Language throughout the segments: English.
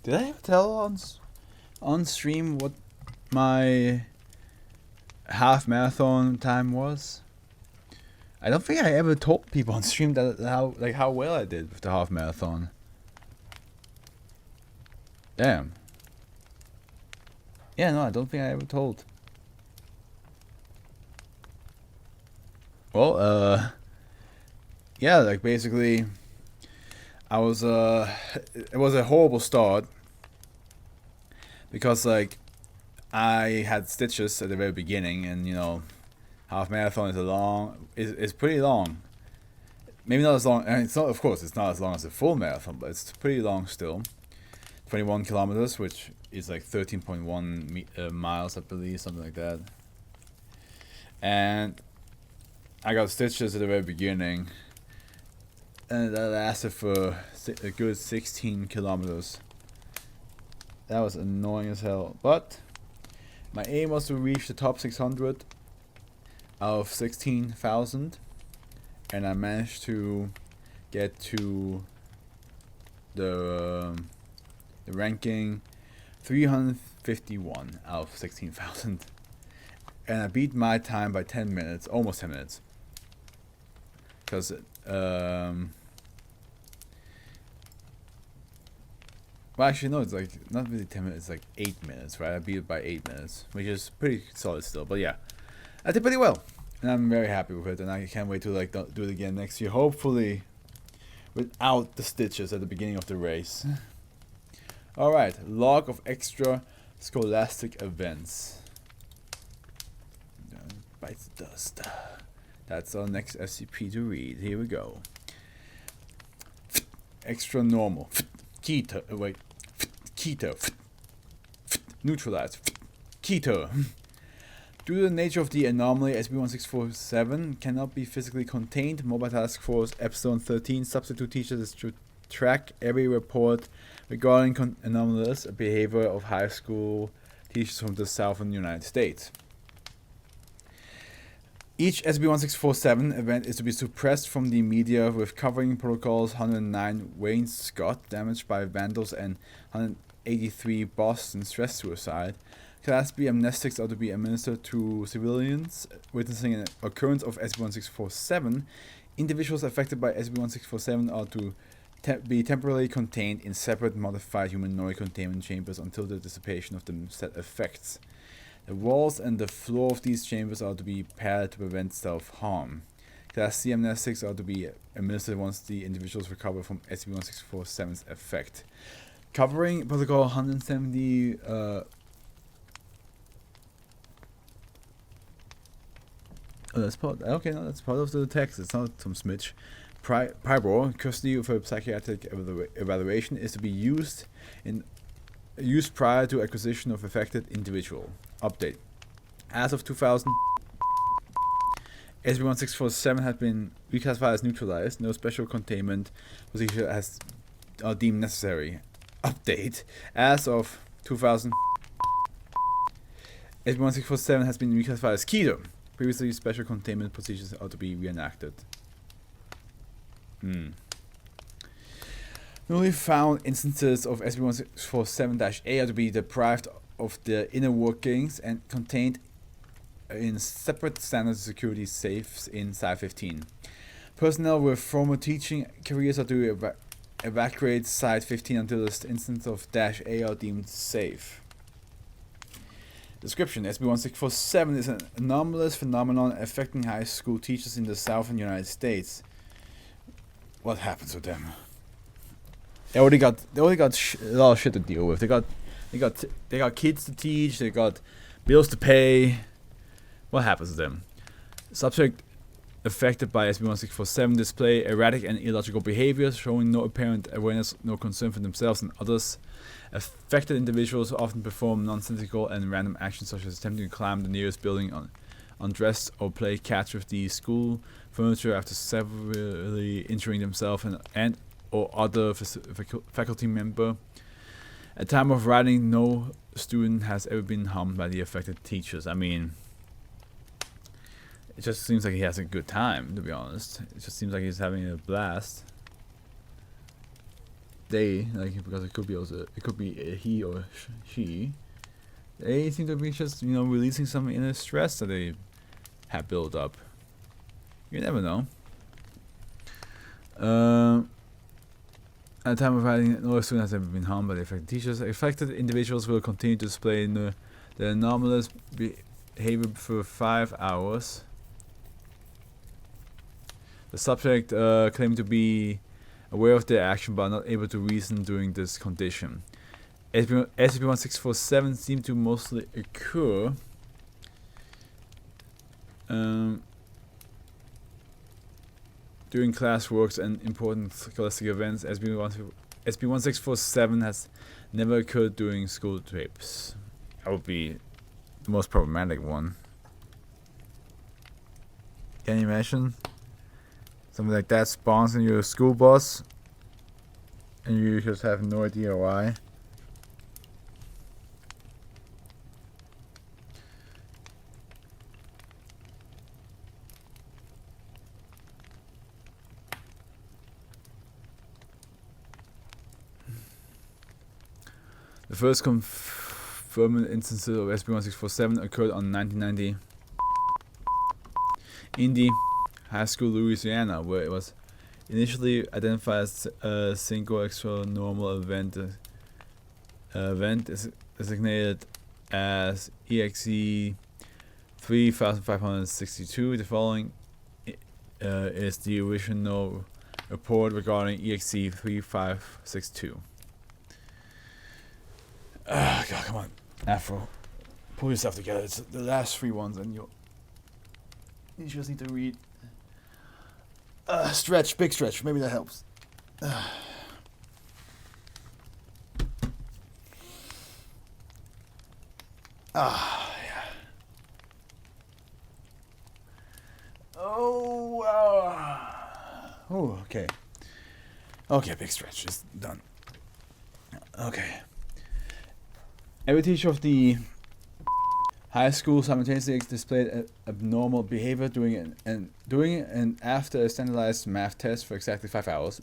Did I ever tell on stream what my half marathon time was? I don't think I ever told people on stream that how well I did with the half marathon. Damn. Yeah, no, I don't think I ever told. Well, yeah, like basically, I was it was a horrible start because like I had stitches at the very beginning, and you know, half marathon is pretty long. Maybe not as long, and it's not, of course, it's not as long as a full marathon, but it's pretty long still. 21 kilometers, which is like 13.1 miles, I believe, something like that. And I got stitches at the very beginning, and that lasted for a good 16 kilometers. That was annoying as hell, but my aim was to reach the top 600 out of 16,000, and I managed to get to the ranking 351 out of 16,000, and I beat my time by 10 minutes, almost 10 minutes, because well, actually, no, it's like not really 10 minutes, it's like 8 minutes, right? I beat it by 8 minutes, which is pretty solid still. But yeah, I did pretty well, and I'm very happy with it, and I can't wait to like do it again next year, hopefully without the stitches at the beginning of the race. Alright, log of extra-scholastic events. Bites dust. That's our next SCP to read. Here we go. Extra normal. Keto. Wait. Keto. Neutralize. Keto. Due to the nature of the anomaly, SCP-1647 cannot be physically contained. Mobile Task Force Epsilon 13 substitute teachers is to track every report regarding anomalous behavior of high school teachers from the southern United States. Each SCP-1647 event is to be suppressed from the media, with covering protocols 109 Wayne Scott damaged by vandals and 183 Boston stress suicide. Class B amnestics are to be administered to civilians witnessing an occurrence of SCP-1647. Individuals affected by SCP-1647 are to be temporarily contained in separate modified humanoid containment chambers until the dissipation of the set effects. The walls and the floor of these chambers are to be padded to prevent self-harm. Class C amnestics are to be administered once the individuals recover from SCP-1647's effect. Covering Protocol 170, that's part. Okay, no, that's part of the text. It's not some smidge. Pribor, custody for psychiatric evaluation, is to be used prior to acquisition of affected individual. Update. As of 2000, SCP-1647 has been reclassified as neutralized. No special containment procedure are deemed necessary. Update. As of 2000, SCP-1647 has been reclassified as keto. Previously, special containment procedures are to be reenacted. Newly found instances of SCP-1647-A are to be deprived of their inner workings and contained in separate standard security safes in Site-15. Personnel with former teaching careers are to evacuate Site-15 until the instance of -A are deemed safe. Description: SCP-1647 is an anomalous phenomenon affecting high school teachers in the southern United States. What happens with them? They already got a lot of shit to deal with. They got kids to teach. They got bills to pay. What happens to them? Subject affected by SCP-1647 display erratic and illogical behaviors, showing no apparent awareness, no concern for themselves and others. Affected individuals often perform nonsensical and random actions, such as attempting to climb the nearest building undressed or play catch with the school furniture after severely injuring themselves and or other faculty member. At time of writing, no student has ever been harmed by the affected teachers. I mean, it just seems like he has a good time, to be honest. It just seems like he's having a blast. they, like, because it could be also, it could be a he or she, they seem to be just, you know, releasing some inner stress that they have built up. You never know. At the time of writing, no student has ever been harmed by the affected teachers. Affected individuals will continue to display the anomalous behavior for 5 hours. The subject claimed to be aware of their action but not able to reason during this condition. SCP-1647 seemed to mostly occur during classworks and important scholastic events. SCP-1647 has never occurred during school trips. That would be the most problematic one. Can you imagine? Something like that spawns in your school bus and you just have no idea why. The first confirmed instances of SCP-1647 occurred on 1990 in the high school, Louisiana, where it was initially identified as a single extra-normal event designated as EXE 3562. The following is the original report regarding EXE 3562. God, come on, Afro, pull yourself together. It's the last 3 ones, and you just need to read. Stretch, big stretch. Maybe that helps. Yeah. Oh, okay. Okay, big stretch is done. Okay. Every teacher of the high school simultaneously displayed abnormal behavior during and after a standardized math test for exactly 5 hours.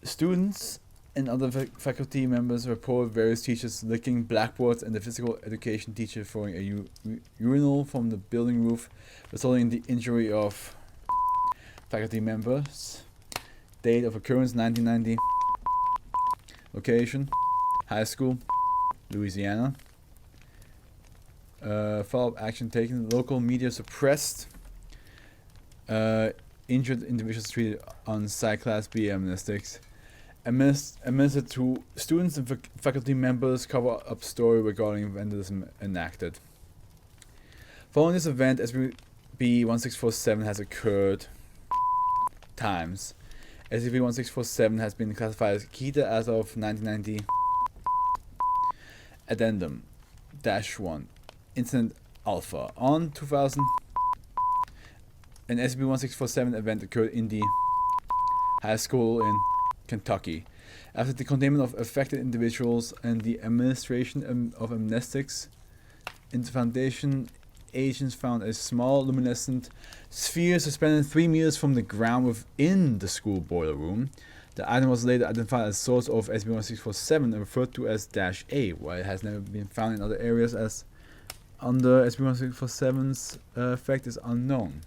Students and other faculty members report various teachers licking blackboards and the physical education teacher throwing a urinal from the building roof, resulting in the injury of faculty members. Date of occurrence 1990. Location high school, Louisiana. Follow-up action taken. Local media suppressed. Injured individuals treated on site class B amnestics. Administered to students and faculty members. Cover-up story regarding vandalism enacted. Following this event, SCP-1647 has occurred times. SCP-1647 has been classified as Kita as of 1990. Addendum -1 Incident Alpha. On 2000, an SCP-1647 event occurred in the high school in Kentucky. After the containment of affected individuals and the administration of amnestics, Foundation agents found a small luminescent sphere suspended 3 meters from the ground within the school boiler room. The item was later identified as source of SCP-1647 and referred to as -A, while it has never been found in other areas as under SCP-1647's effect is unknown.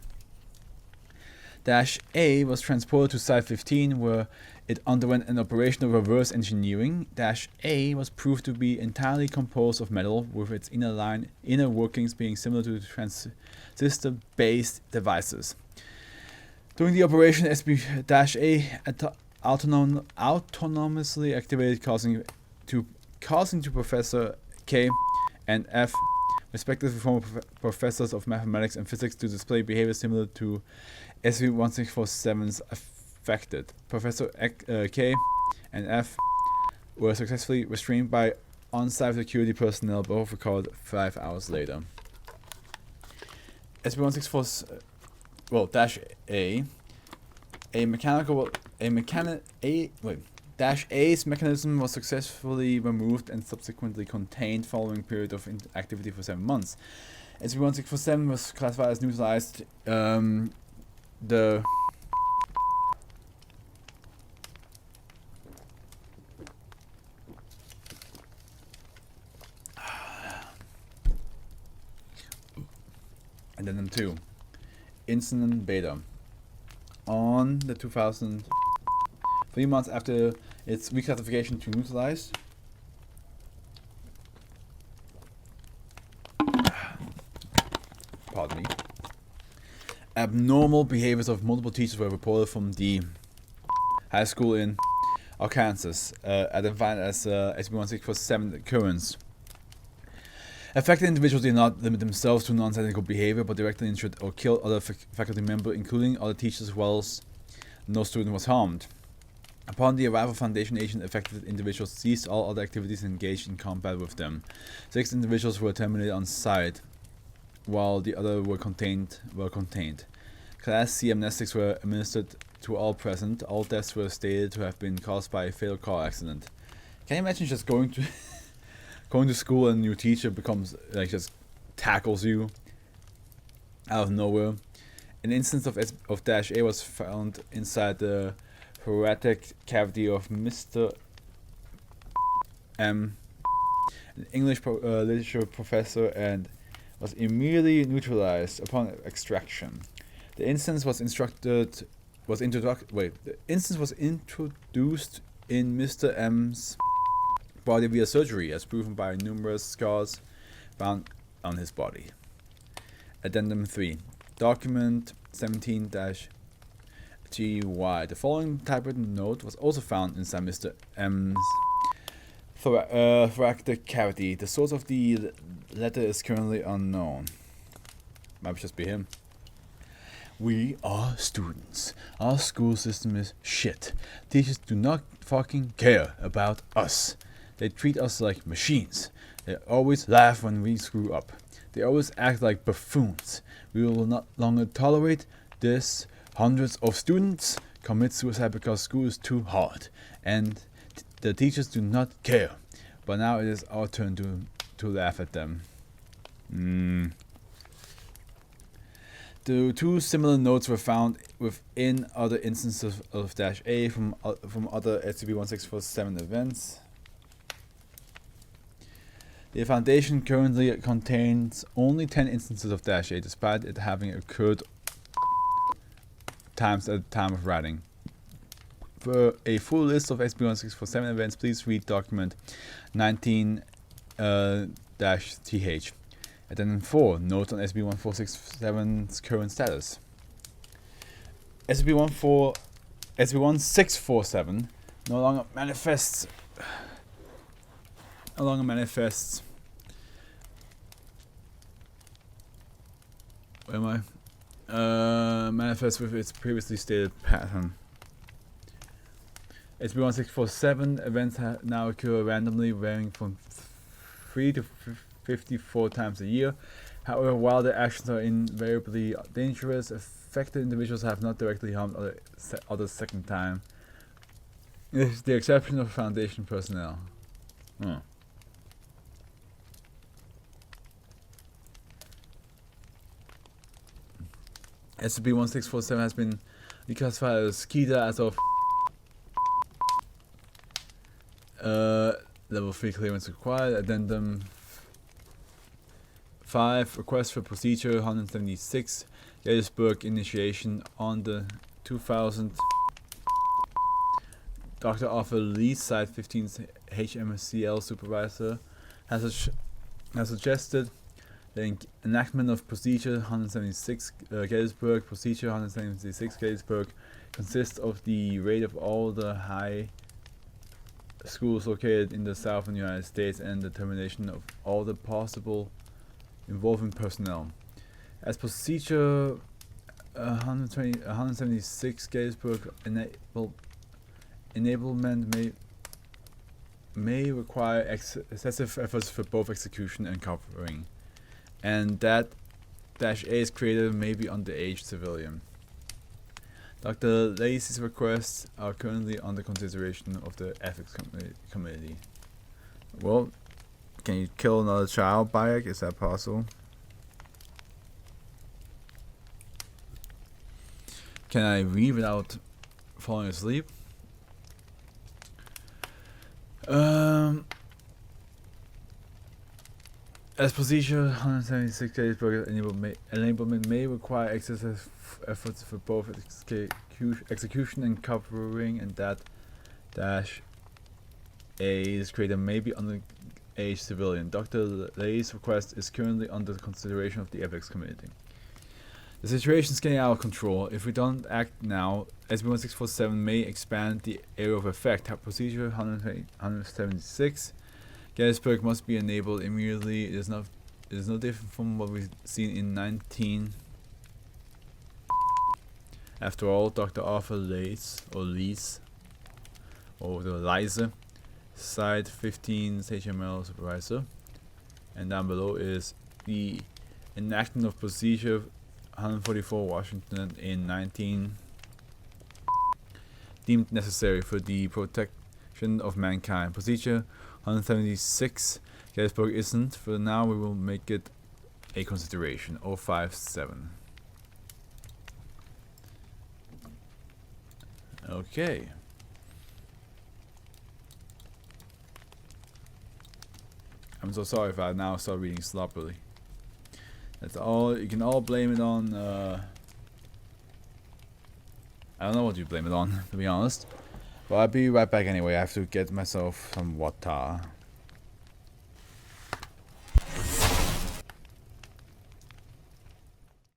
-A was transported to Site 15, where it underwent an operation of reverse engineering. -A was proved to be entirely composed of metal, with its inner workings being similar to transistor-based devices. During the operation, SCP-A autonomously activated, causing to Professor K and F, respectively former professors of mathematics and physics, to display behavior similar to SCP-1647's affected. Professor K and F were successfully restrained by on-site security personnel, both recovered 5 hours later. SCP-1647, -A's mechanism was successfully removed and subsequently contained following a period of activity for 7 months. SCP-1647 was classified as neutralized. The Addendum 2. Incident Beta. On the 2000, 3 months after its reclassification to neutralized, pardon me, abnormal behaviors of multiple teachers were reported from the high school in Arkansas, identified as SCP-1647 occurrence. Affected individuals did not limit themselves to non-technical behavior, but directly injured or killed other faculty members, including other teachers, as well as no student was harmed. Upon the arrival of Foundation agent, affected individuals ceased all other activities and engaged in combat with them. 6 individuals were terminated on site, while the other were contained. Class C amnestics were administered to all present. All deaths were stated to have been caused by a fatal car accident. Can you imagine just going to going to school and your teacher becomes like just tackles you out of nowhere? An instance of Dash A was found inside the thoracic cavity of Mr. M, an English literature professor, and was immediately neutralized upon extraction. The instance was introduced in Mr. M's body via surgery, as proven by numerous scars found on his body. Addendum 3. Document 17-GY. The following typewritten note was also found inside Mr. M's thoracic cavity. The source of the letter is currently unknown. Might just be him. We are students. Our school system is shit. Teachers do not fucking care about us. They treat us like machines. They always laugh when we screw up. They always act like buffoons. We will not longer tolerate this. Hundreds of students commit suicide because school is too hard, and the teachers do not care. But now it is our turn to laugh at them. The 2 similar notes were found within other instances of Dash A from other SCP-1647 events. The Foundation currently contains only 10 instances of Dash A, despite it having occurred times at the time of writing. For a full list of SCP-1647 events, please read document 19-TH. Addendum 4. Notes on SCP-1467's current status. SCP-1647 no longer manifests. Where am I? Manifests with its previously stated pattern. SCP-1647 events now occur randomly, varying from 3 to 54 times a year. However, while their actions are invariably dangerous, affected individuals have not directly harmed others second time. With the exception of Foundation personnel. SCP-1647 has been reclassified as KITA as of level 3 clearance required. Addendum 5. Request for procedure 176. Gettysburg initiation on the 2000. Dr. Arthur Lee, Site 15's HMCL supervisor, has suggested the enactment of Procedure 176 Gettysburg. Procedure 176 Gettysburg consists of the rate of all the high schools located in the southern United States and the termination of all the possible involving personnel. As Procedure 176 Gettysburg enablement may require excessive efforts for both execution and covering, and that Dash A's creator may be underage civilian. Dr. Lacey's requests are currently under consideration of the Ethics Committee. Well, can you kill another child, Bayek? Is that possible? Can I read without falling asleep? As procedure 176 Gettysburg enablement may require excessive efforts for both execution and covering, and that dash A's creator may be underage civilian. Dr. Lay's request is currently under consideration of the ethics committee. The situation is getting out of control. If we don't act now, SB-1647 may expand the area of effect. Procedure 176 Gettysburg must be enabled immediately. It is no different from what we've seen in 19. After all, Dr. Arthur Lees, or the Liza, Site 15 HTML supervisor, and down below is the enactment of procedure 144 Washington in 19 deemed necessary for the protection of mankind. Procedure 176 Gettysburg isn't. For now, we will make it a consideration. 057. Okay. I'm so sorry if I now start reading sloppily. That's all. You can all blame it on. I don't know what you blame it on, to be honest. But I'll be right back anyway. I have to get myself some water.